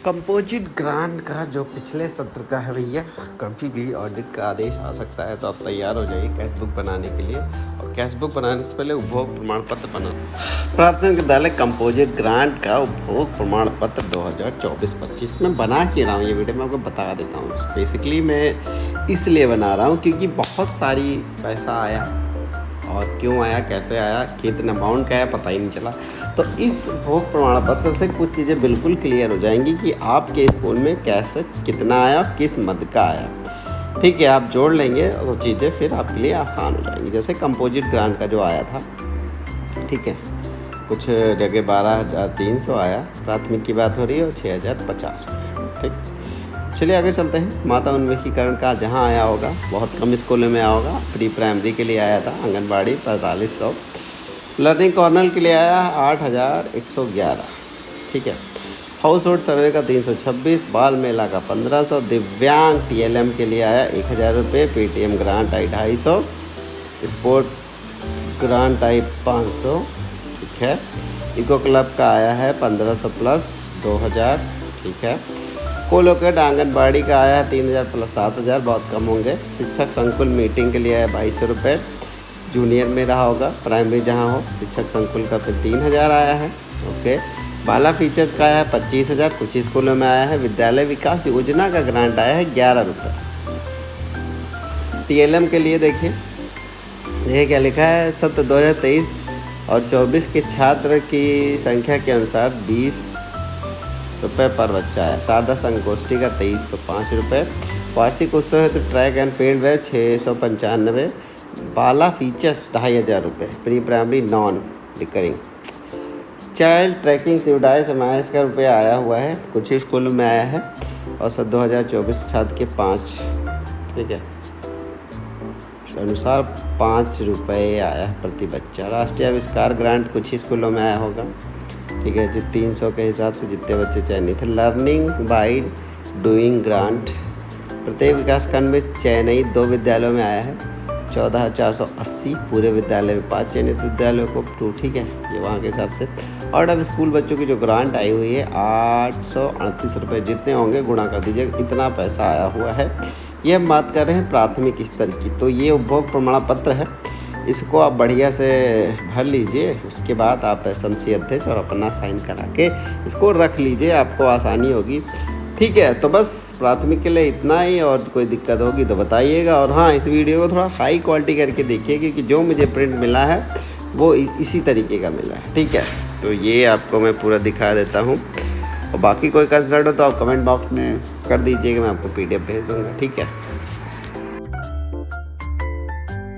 Composite grant का जो पिछले सत्र का है भैया, कभी भी ऑडिट का आदेश आ सकता है, तो आप तैयार हो जाइए कैश बुक बनाने के लिए। और कैश बुक बनाने से पहले उपभोग प्रमाण पत्र बनाना। प्राथमिक विद्यालय कंपोजिट ग्रांट का उपभोग प्रमाण पत्र 2024-25 में बना के रहा हूँ। ये वीडियो मैं आपको बता देता हूँ। बेसिकली मैं इसलिए बना रहा हूँ क्योंकि बहुत सारी पैसा आया और क्यों आया, कैसे आया, कितना अमाउंट का आया, पता ही नहीं चला। तो इस भोग प्रमाण पत्र से कुछ चीज़ें बिल्कुल क्लियर हो जाएंगी कि आपके स्कूल में कैसे कितना आया और किस मद का आया। ठीक है, आप जोड़ लेंगे तो चीज़ें फिर आपके लिए आसान हो जाएंगी। जैसे कंपोजिट ग्रांट का जो आया था, ठीक है, कुछ जगह 12,300 आया, प्राथमिक की बात हो रही है, और 6,050। ठीक, चलिए आगे चलते हैं। माता उन्मुखीकरण का जहाँ आया होगा, बहुत कम स्कूलों में आया होगा। प्री प्राइमरी के लिए आया था, आंगनबाड़ी 4500, लर्निंग कॉर्नर के लिए आया 8,111। ठीक है, हाउस होल्ड सर्वे का 326, बाल मेला का 1500, दिव्यांग TLM के लिए आया 1,000 रुपये, PTM ग्रांट आई 250, स्पोर्ट ग्रांट आई 500। ठीक है, इको क्लब का आया है 1500 प्लस 2,000। ठीक है, कोलोकेट आंगनबाड़ी का आया है 3,000 प्लस 7,000, बहुत कम होंगे। शिक्षक संकुल मीटिंग के लिए आया 2,200 रुपये, जूनियर में रहा होगा, प्राइमरी जहां हो। शिक्षक संकुल का फिर 3,000 आया है। ओके, बाला फीचर्स का आया है 25,000, कुछ स्कूलों में आया है। विद्यालय विकास योजना का ग्रांट आया है 11 रुपये। TLM के लिए देखिए, ये क्या लिखा है, सत्र 2023 और 24 के छात्र की संख्या के अनुसार 20 रुपये पर बच्चा है। शारदा संगोष्ठी का 2305 रुपये, वार्षिक उत्सव है तो track and field web 695, Bala features 2,500 रुपये, pre primary non recurring. Child trekking सुविधाएँ समावेश का रुपया आया हुआ है, कुछ ही स्कूलों में आया है। और सत्र 2024 छात्र के 5, ठीक है, अनुसार 5 रुपये आया है प्रति बच्चा। राष्ट्रीय आविष्कार ग्रांट कुछ ही स्कूलों में आया होगा। ठीक है, जो 300 के हिसाब से जितने बच्चे चयनित थे। लर्निंग बाय डूइंग ग्रांट प्रत्येक विकास खंड में चयनित 2 विद्यालयों में आया है, 14,480, पूरे विद्यालय में 5 चयनित विद्यालयों को 2। ठीक है, ये वहाँ के हिसाब से। और अब स्कूल बच्चों की जो ग्रांट आई हुई है 838 रुपये, जितने होंगे गुणा कर दीजिए, इतना पैसा आया हुआ है। ये हम बात कर रहे हैं प्राथमिक स्तर की। तो ये उपभोग प्रमाण पत्र है, इसको आप बढ़िया से भर लीजिए। उसके बाद आप SMC अध्यक्ष और अपना साइन करा के इसको रख लीजिए, आपको आसानी होगी। ठीक है, तो बस प्राथमिक के लिए इतना ही, और कोई दिक्कत होगी तो बताइएगा। और हाँ, इस वीडियो को थोड़ा हाई क्वालिटी करके देखिए, क्योंकि जो मुझे प्रिंट मिला है वो इसी तरीके का मिला है। ठीक है, तो ये आपको मैं पूरा दिखा देता हूँ। और बाकी कोई कंसर्न हो तो आप कमेंट बॉक्स में कर दीजिएगा, मैं आपको PDF भेज दूँगा। ठीक है।